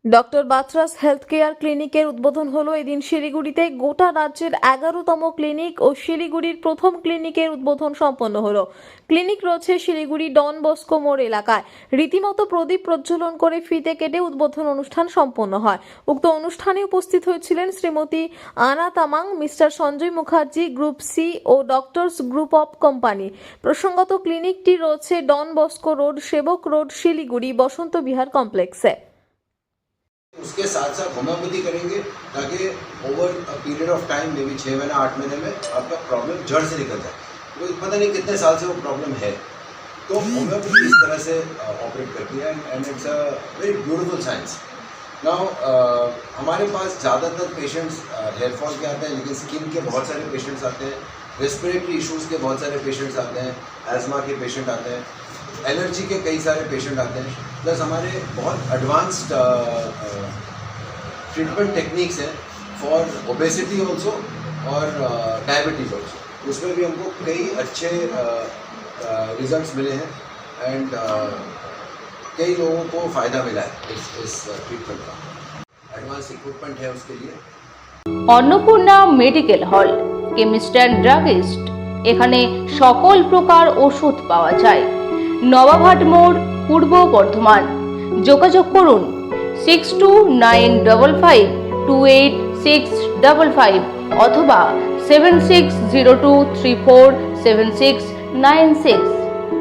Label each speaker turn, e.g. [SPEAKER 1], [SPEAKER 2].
[SPEAKER 1] Doctor বাতরাস health care ক্লিনিকের উদ্বোধন হলো এদিন শিলিগুড়িতে। গোটা রাজ্যের 11তম ক্লিনিক ও শিলিগুড়ির প্রথম ক্লিনিকের উদ্বোধন সম্পন্ন হলো। ক্লিনিক রয়েছে শিলিগুড়ি ডন বস্কো মোড় এলাকায়। রীতিমতো প্রদীপ প্রজ্বলন করে ফিতে কেটে উদ্বোধন অনুষ্ঠান সম্পন্ন হয়। উক্ত অনুষ্ঠানে উপস্থিত হয়েছিলেন Shrimati Anna Tamang, mister Sanjay Mukherjee, group CEO doctors group of company. প্রসঙ্গত ক্লিনিকটি রয়েছে Don Bosco road, Sevoke road, Siliguri Basant Vihar complex है।
[SPEAKER 2] उसके साथ साथ होम्योपैथी करेंगे ताकि ओवर पीरियड ऑफ टाइम में भी 6 महीने 8 महीने में आपका प्रॉब्लम जड़ से निकल जाए। तो पता नहीं कितने साल से वो प्रॉब्लम है, तो होम्योपैथी इस तरह से ऑपरेट करती है and it's a very beautiful science. Now हमारे पास ज़्यादातर पेशेंट्स हेयर फॉल के आते हैं, लेकिन स्किन के बहुत सारे पेशेंट्स आते हैं, रेस्पिरेटरी इश्यूज़ के बहुत सारे पेशेंट्स आते हैं, एजमा के पेशेंट आते हैं, एलर्जी के कई सारे पेशेंट आते हैं। प्लस हमारे बहुत एडवांस्ड ट्रीटमेंट टेक्निक्स हैं फॉर ओबेसिटी ऑल्सो और डायबिटीज़ ऑल्सो। उसमें भी हमको कई अच्छे रिजल्ट्स मिले हैं एंड कई लोगों को फ़ायदा मिला है इस ट्रीटमेंट का। एडवांस इक्विपमेंट है उसके लिए।
[SPEAKER 3] अन्नपूर्णा मेडिकल हल, केमिस्ट एंड ड्रागिस्ट, এখানে সকল প্রকার ওষুধ পাওয়া যায়। নবাবহাট মোড়, পূর্ব বর্ধমান। যোগাযোগ করুন 6295528655 অথবা 7602347696।